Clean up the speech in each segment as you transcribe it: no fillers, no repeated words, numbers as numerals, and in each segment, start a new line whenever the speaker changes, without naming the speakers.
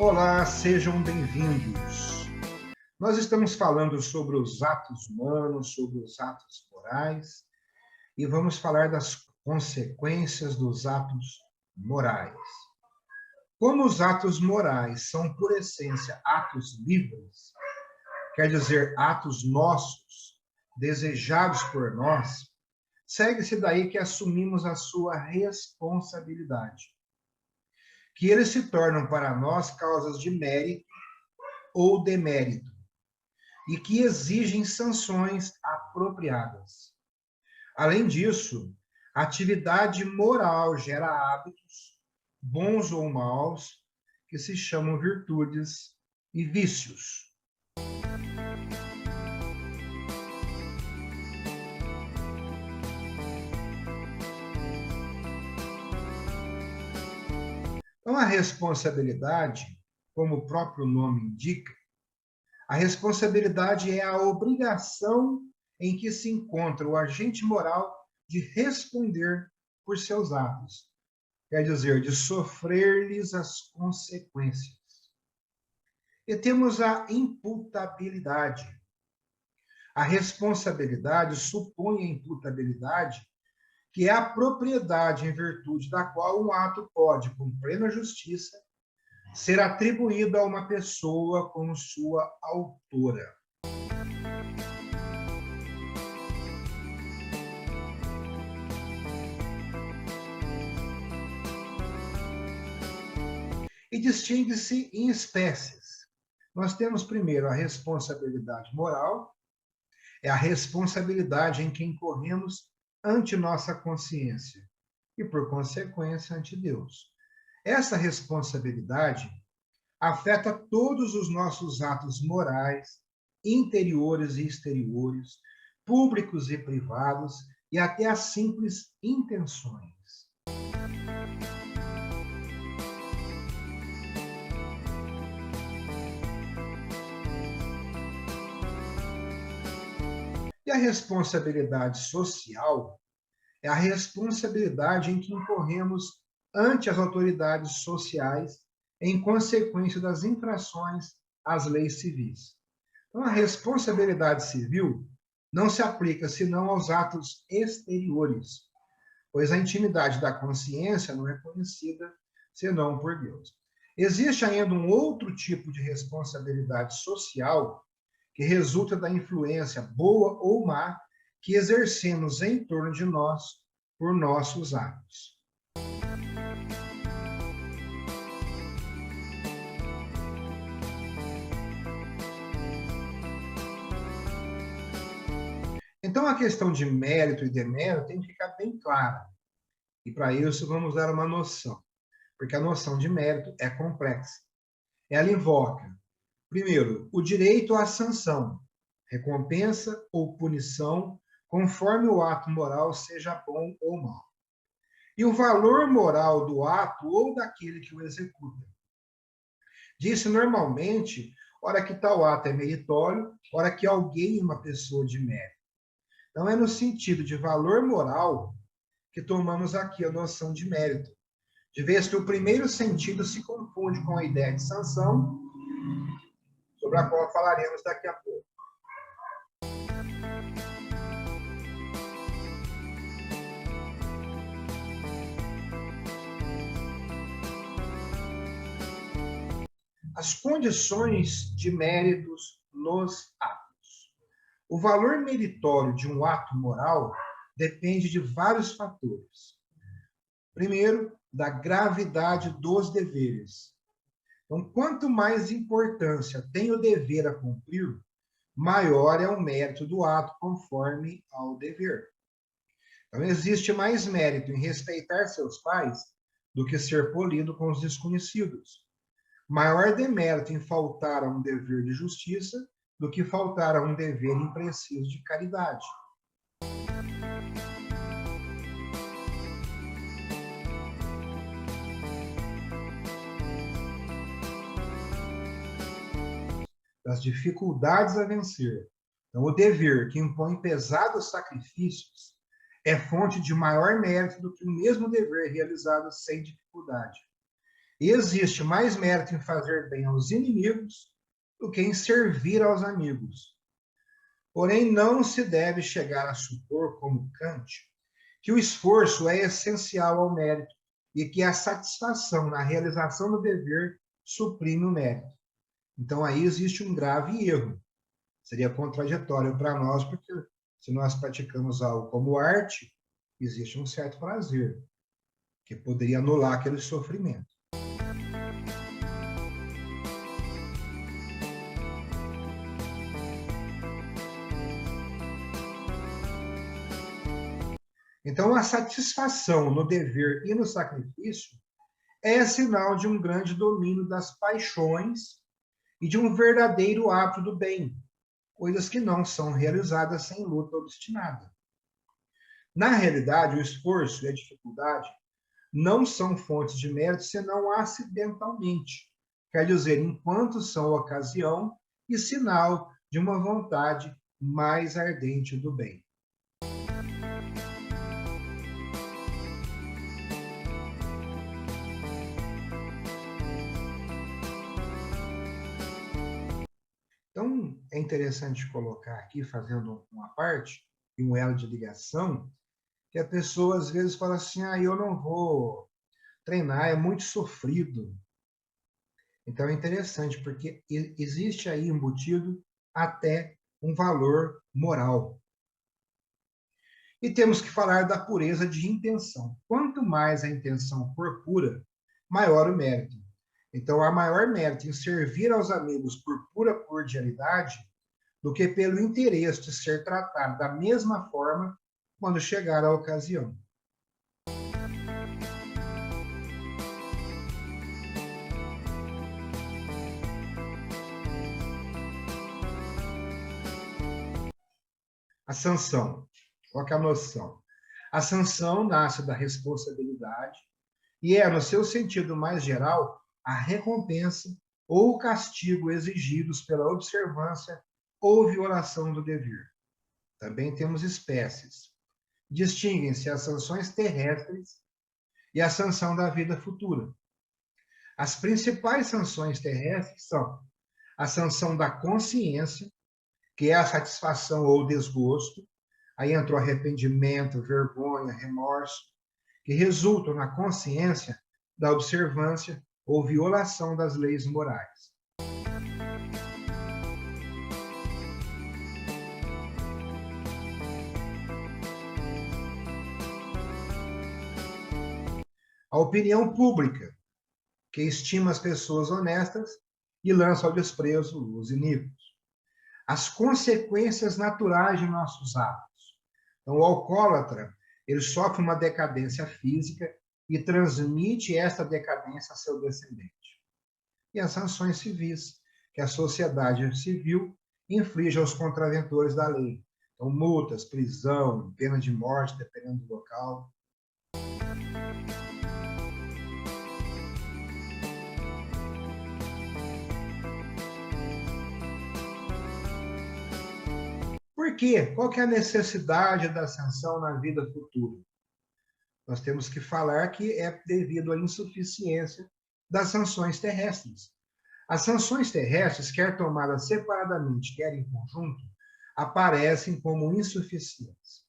Olá, sejam bem-vindos. Nós estamos falando sobre os atos humanos, sobre os atos morais, e vamos falar das consequências dos atos morais. Como os atos morais são, por essência, atos livres, quer dizer, atos nossos, desejados por nós, segue-se daí que assumimos a sua responsabilidade, que eles se tornam para nós causas de mérito ou demérito, e que exigem sanções apropriadas. Além disso, a atividade moral gera hábitos, bons ou maus, que se chamam virtudes e vícios. Então, a responsabilidade, como o próprio nome indica, a responsabilidade é a obrigação em que se encontra o agente moral de responder por seus atos, quer dizer, de sofrer-lhes as consequências. E temos a imputabilidade. A responsabilidade supõe a imputabilidade, que é a propriedade em virtude da qual um ato pode, com plena justiça, ser atribuído a uma pessoa como sua autora. E distingue-se em espécies. Nós temos primeiro a responsabilidade moral, é a responsabilidade em que incorremos ante nossa consciência e, por consequência, ante Deus. Essa responsabilidade afeta todos os nossos atos morais, interiores e exteriores, públicos e privados, e até as simples intenções. E a responsabilidade social é a responsabilidade em que incorremos ante as autoridades sociais em consequência das infrações às leis civis. Então, a responsabilidade civil não se aplica senão aos atos exteriores, pois a intimidade da consciência não é conhecida senão por Deus. Existe ainda um outro tipo de responsabilidade social que resulta da influência boa ou má que exercemos em torno de nós por nossos atos. Então, a questão de mérito e demérito tem que ficar bem clara. E para isso, vamos dar uma noção, porque a noção de mérito é complexa. Ela invoca, primeiro, o direito à sanção, recompensa ou punição, conforme o ato moral seja bom ou mau. E o valor moral do ato ou daquele que o executa. Diz-se normalmente, ora que tal ato é meritório, ora que alguém é uma pessoa de mérito. Então, é no sentido de valor moral que tomamos aqui a noção de mérito, de vez que o primeiro sentido se confunde com a ideia de sanção, sobre a qual falaremos daqui a pouco. As condições de méritos nos atos. O valor meritório de um ato moral depende de vários fatores. Primeiro, da gravidade dos deveres. Então, quanto mais importância tem o dever a cumprir, maior é o mérito do ato conforme ao dever. Então, existe mais mérito em respeitar seus pais do que ser polido com os desconhecidos. Maior demérito em faltar a um dever de justiça do que faltar a um dever impreciso de caridade. Das dificuldades a vencer. Então, o dever que impõe pesados sacrifícios é fonte de maior mérito do que o mesmo dever realizado sem dificuldade. E existe mais mérito em fazer bem aos inimigos do que em servir aos amigos. Porém, não se deve chegar a supor, como Kant, que o esforço é essencial ao mérito e que a satisfação na realização do dever suprime o mérito. Então, aí existe um grave erro. Seria contraditório para nós, porque se nós praticamos algo como arte, existe um certo prazer, que poderia anular aquele sofrimento. Então, a satisfação no dever e no sacrifício é sinal de um grande domínio das paixões e de um verdadeiro ato do bem, coisas que não são realizadas sem luta obstinada. Na realidade, o esforço e a dificuldade não são fontes de mérito senão acidentalmente, quer dizer, enquanto são ocasião e sinal de uma vontade mais ardente do bem. Então, é interessante colocar aqui, fazendo uma parte, e um elo de ligação, que a pessoa às vezes fala assim, eu não vou treinar, é muito sofrido. Então, é interessante, porque existe aí embutido até um valor moral. E temos que falar da pureza de intenção. Quanto mais a intenção for pura, maior o mérito. Então, há maior mérito em servir aos amigos por pura cordialidade do que pelo interesse de ser tratado da mesma forma quando chegar a ocasião. A sanção. Qual que é a noção? A sanção nasce da responsabilidade e é, no seu sentido mais geral, a recompensa ou o castigo exigidos pela observância ou violação do dever. Também temos espécies. Distinguem-se as sanções terrestres e a sanção da vida futura. As principais sanções terrestres são a sanção da consciência, que é a satisfação ou desgosto, aí entrou arrependimento, vergonha, remorso, que resultam na consciência da observância ou violação das leis morais. A opinião pública, que estima as pessoas honestas e lança ao desprezo os iníquos. As consequências naturais de nossos atos. Então, o alcoólatra, ele sofre uma decadência física e transmite esta decadência a seu descendente. E as sanções civis, que a sociedade civil inflige aos contraventores da lei. Então, multas, prisão, pena de morte, dependendo do local. Por quê? Qual que é a necessidade da sanção na vida futura? Nós temos que falar que é devido à insuficiência das sanções terrestres. As sanções terrestres, quer tomadas separadamente, quer em conjunto, aparecem como insuficientes.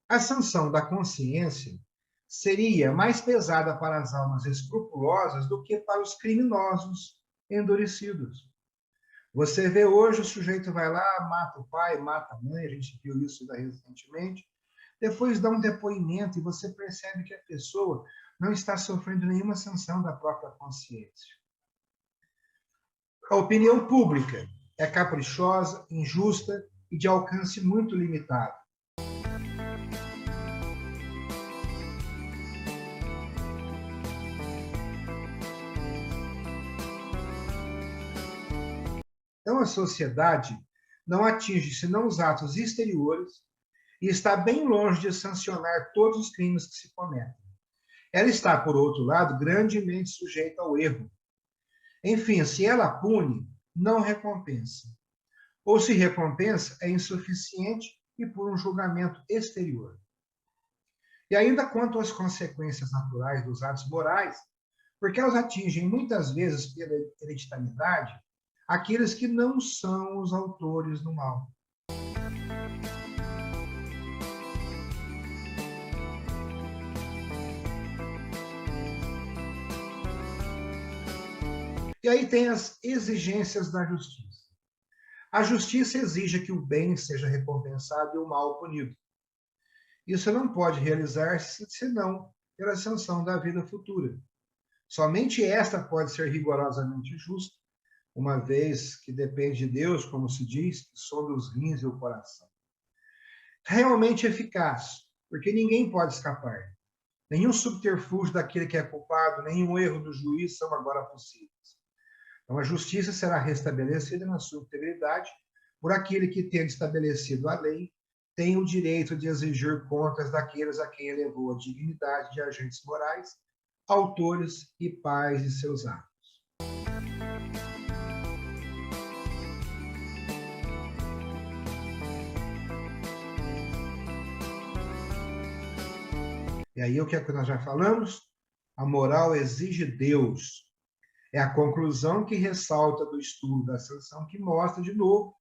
A sanção da consciência seria mais pesada para as almas escrupulosas do que para os criminosos endurecidos. Você vê hoje o sujeito vai lá, mata o pai, mata a mãe, a gente viu isso recentemente, depois dá um depoimento e você percebe que a pessoa não está sofrendo nenhuma sanção da própria consciência. A opinião pública é caprichosa, injusta e de alcance muito limitado. Então, a sociedade não atinge senão os atos exteriores e está bem longe de sancionar todos os crimes que se cometem. Ela está, por outro lado, grandemente sujeita ao erro. Enfim, se ela pune, não recompensa. Ou se recompensa, é insuficiente e por um julgamento exterior. E ainda quanto às consequências naturais dos atos morais, porque elas atingem muitas vezes pela hereditariedade aqueles que não são os autores do mal. E aí tem as exigências da justiça. A justiça exige que o bem seja recompensado e o mal punido. Isso não pode realizar-se senão pela sanção da vida futura. Somente esta pode ser rigorosamente justa, uma vez que depende de Deus, como se diz, que sonda os rins e o coração. Realmente eficaz, porque ninguém pode escapar. Nenhum subterfúgio daquele que é culpado, nenhum erro do juiz são agora possíveis. Então, a justiça será restabelecida na sua integridade por aquele que, tendo estabelecido a lei, tem o direito de exigir contas daqueles a quem elevou a dignidade de agentes morais, autores e pais de seus atos. E aí o que é que nós já falamos? A moral exige Deus. É a conclusão que ressalta do estudo da sanção, que mostra, de novo,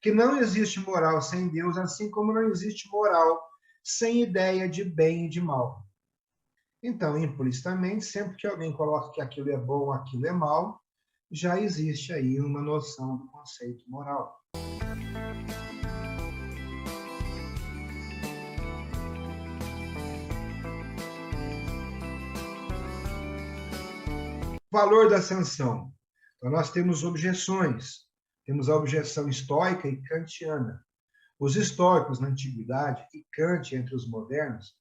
que não existe moral sem Deus, assim como não existe moral sem ideia de bem e de mal. Então, implicitamente, sempre que alguém coloca que aquilo é bom, aquilo é mal, já existe aí uma noção do conceito moral. Valor da sanção. Então, nós temos objeções. Temos a objeção estoica e kantiana. Os estoicos na antiguidade e Kant entre os modernos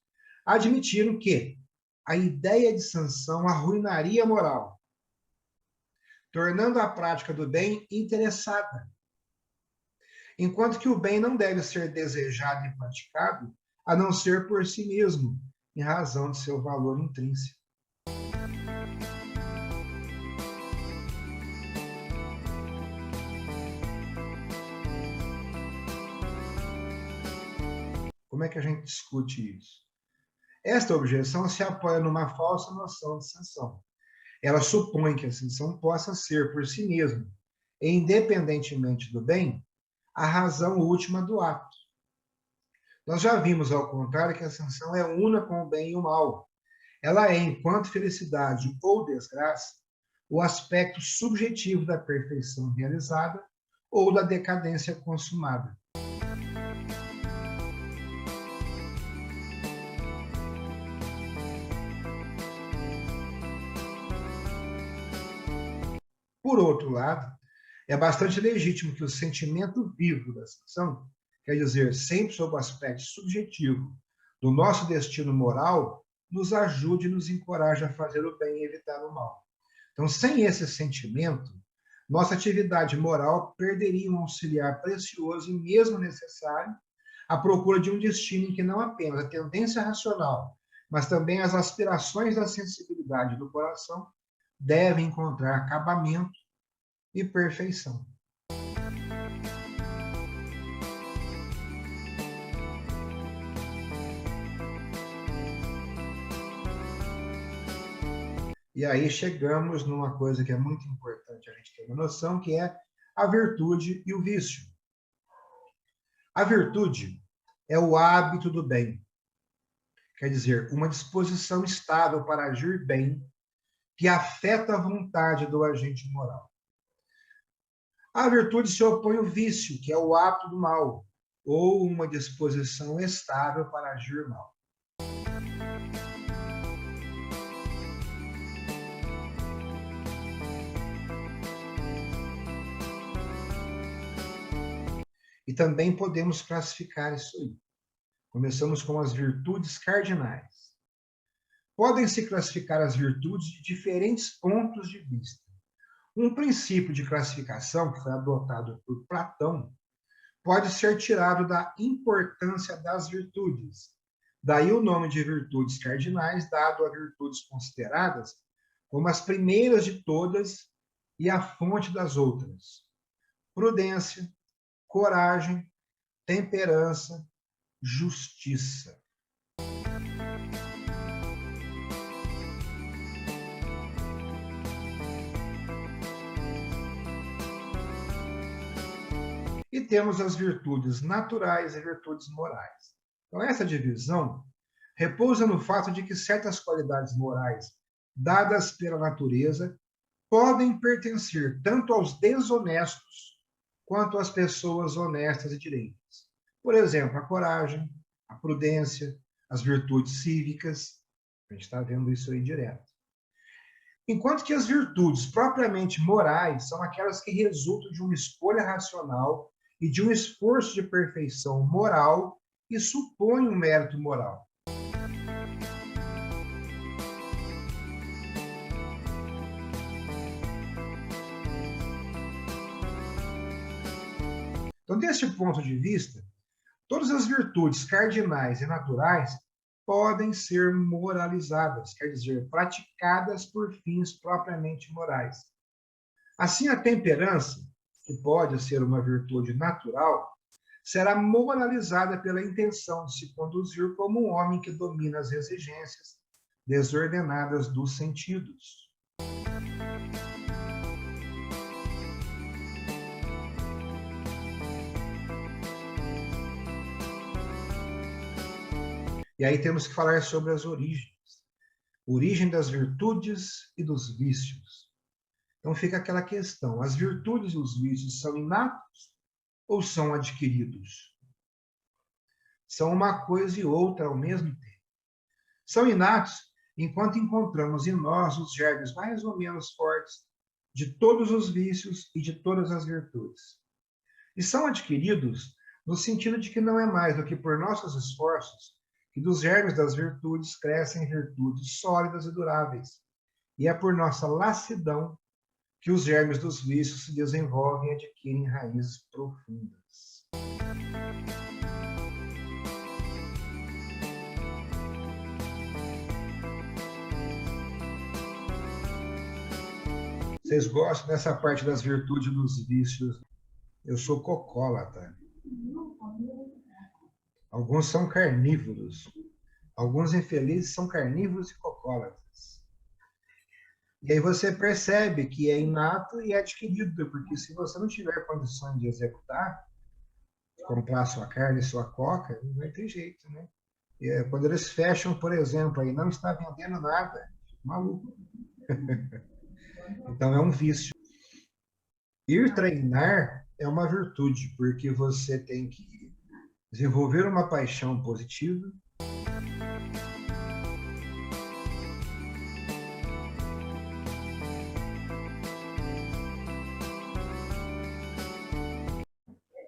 admitiram que a ideia de sanção arruinaria a moral, tornando a prática do bem interessada, enquanto que o bem não deve ser desejado e praticado a não ser por si mesmo, em razão de seu valor intrínseco. Como é que a gente discute isso? Esta objeção se apoia numa falsa noção de sanção. Ela supõe que a sanção possa ser, por si mesma, e independentemente do bem, a razão última do ato. Nós já vimos, ao contrário, que a sanção é una com o bem e o mal. Ela é, enquanto felicidade ou desgraça, o aspecto subjetivo da perfeição realizada ou da decadência consumada. Por outro lado, é bastante legítimo que o sentimento vivo da sanção, quer dizer, sempre sob o aspecto subjetivo do nosso destino moral, nos ajude e nos encoraje a fazer o bem e evitar o mal. Então, sem esse sentimento, nossa atividade moral perderia um auxiliar precioso e mesmo necessário à procura de um destino em que não apenas a tendência racional, mas também as aspirações da sensibilidade do coração devem encontrar acabamento e perfeição. E aí chegamos numa coisa que é muito importante a gente ter uma noção, que é a virtude e o vício. A virtude é o hábito do bem, quer dizer, uma disposição estável para agir bem, que afeta a vontade do agente moral. À virtude se opõe o vício, que é o hábito do mal, ou uma disposição estável para agir mal. E também podemos classificar isso aí. Começamos com as virtudes cardinais. Podem-se classificar as virtudes de diferentes pontos de vista. Um princípio de classificação, que foi adotado por Platão, pode ser tirado da importância das virtudes. Daí o nome de virtudes cardinais, dado a virtudes consideradas como as primeiras de todas e a fonte das outras: prudência, coragem, temperança, justiça. e temos as virtudes naturais e virtudes morais. Então, essa divisão repousa no fato de que certas qualidades morais dadas pela natureza podem pertencer tanto aos desonestos quanto às pessoas honestas e direitas. Por exemplo, a coragem, a prudência, as virtudes cívicas. A gente está vendo isso aí direto. Enquanto que as virtudes propriamente morais são aquelas que resultam de uma escolha racional e de um esforço de perfeição moral e supõem um mérito moral. Então, deste ponto de vista, todas as virtudes cardinais e naturais podem ser moralizadas, quer dizer, praticadas por fins propriamente morais. Assim, a temperança, que pode ser uma virtude natural, será moralizada pela intenção de se conduzir como um homem que domina as exigências desordenadas dos sentidos. E aí temos que falar sobre as origens. Origem das virtudes e dos vícios. Então fica aquela questão, as virtudes e os vícios são inatos ou são adquiridos? São uma coisa e outra ao mesmo tempo. São inatos enquanto encontramos em nós os germes mais ou menos fortes de todos os vícios e de todas as virtudes. E são adquiridos no sentido de que não é mais do que por nossos esforços que dos germes das virtudes crescem virtudes sólidas e duráveis. E é por nossa lassidão que os germes dos vícios se desenvolvem e adquirem raízes profundas. Vocês gostam dessa parte das virtudes e dos vícios? Eu sou cocólatra. Alguns são carnívoros. Alguns infelizes são carnívoros e cocólatras. E aí você percebe que é inato e é adquirido, porque se você não tiver condições de executar, comprar sua carne, sua coca, não vai ter jeito, né? E quando eles fecham, por exemplo, aí não está vendendo nada, maluco. Então é um vício. Ir treinar é uma virtude, porque você tem que desenvolver uma paixão positiva,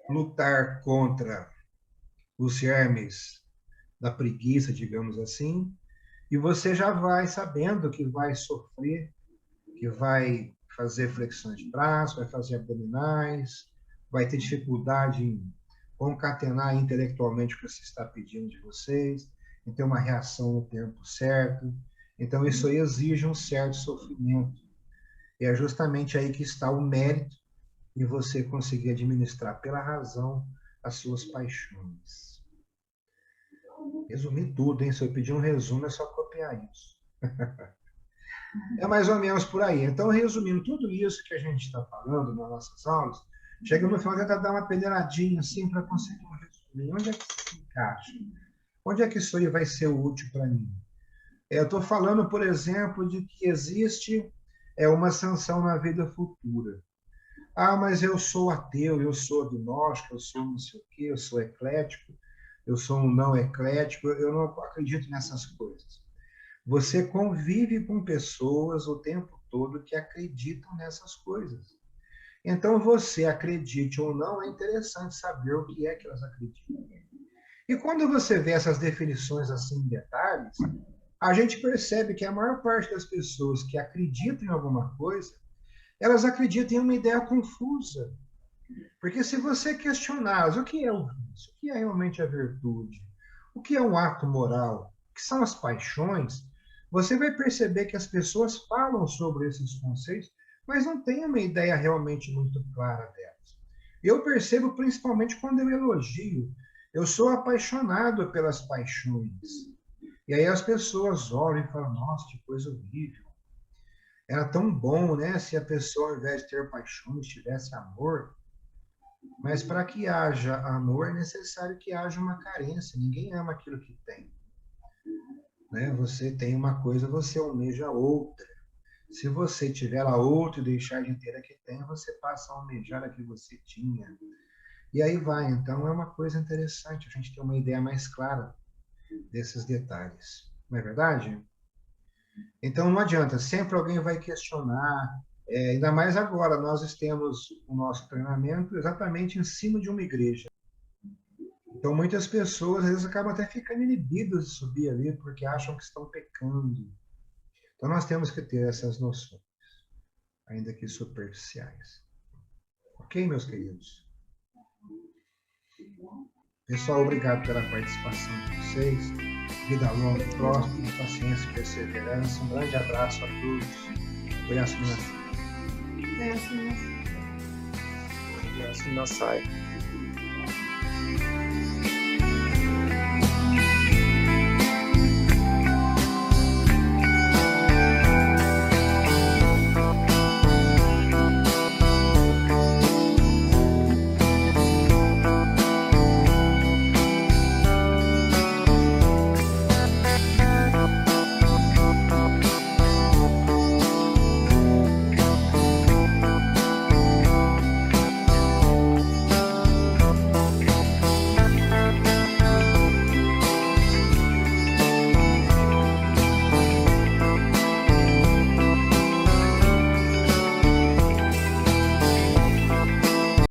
lutar contra os germes da preguiça, digamos assim, e você já vai sabendo que vai sofrer, que vai fazer flexões de braço, vai fazer abdominais, vai ter dificuldade em concatenar intelectualmente o que você está pedindo de vocês, em ter uma reação no tempo certo. Então, isso aí exige um certo sofrimento. E é justamente aí que está o mérito em você conseguir administrar pela razão as suas paixões. Resumi tudo, hein? Se eu pedir um resumo, é só copiar isso. É mais ou menos por aí. Então, resumindo tudo isso que a gente está falando nas nossas aulas, chega no final, tenta dar uma peneiradinha assim para conseguir um resumo. Onde é que isso se encaixa? Onde é que isso aí vai ser útil para mim? Eu estou falando, por exemplo, de que existe uma sanção na vida futura. Ah, mas eu sou ateu, eu sou agnóstico, eu sou não sei o quê, eu sou eclético, eu sou um não eclético, eu não acredito nessas coisas. Você convive com pessoas o tempo todo que acreditam nessas coisas. Então, você acredite ou não, é interessante saber o que é que elas acreditam. E quando você vê essas definições assim em detalhes, a gente percebe que a maior parte das pessoas que acreditam em alguma coisa, elas acreditam em uma ideia confusa. Porque se você questionar o que é o vício, o que é realmente a virtude, o que é um ato moral, o que são as paixões, você vai perceber que as pessoas falam sobre esses conceitos, mas não têm uma ideia realmente muito clara delas. Eu percebo principalmente quando eu elogio. Eu sou apaixonado pelas paixões. E aí as pessoas olham e falam, nossa, que coisa horrível. Era tão bom, né? Se a pessoa, ao invés de ter paixões, tivesse amor. Mas para que haja amor é necessário que haja uma carência. Ninguém ama aquilo que tem, né? Você tem uma coisa, você almeja outra. Se você tiver a outra e deixar de ter a que tem, você passa a almejar a que você tinha. E aí vai. Então é uma coisa interessante a gente ter uma ideia mais clara desses detalhes. Não é verdade? Então não adianta, sempre alguém vai questionar, ainda mais agora, nós temos o nosso treinamento exatamente em cima de uma igreja. Então muitas pessoas às vezes acabam até ficando inibidas de subir ali porque acham que estão pecando. Então nós temos que ter essas noções, ainda que superficiais. Ok, meus queridos? Pessoal, obrigado pela participação de vocês. Vida longa e próspera, paciência e perseverança. Um grande abraço a todos. Oyasuminasai.
Oyasuminasai.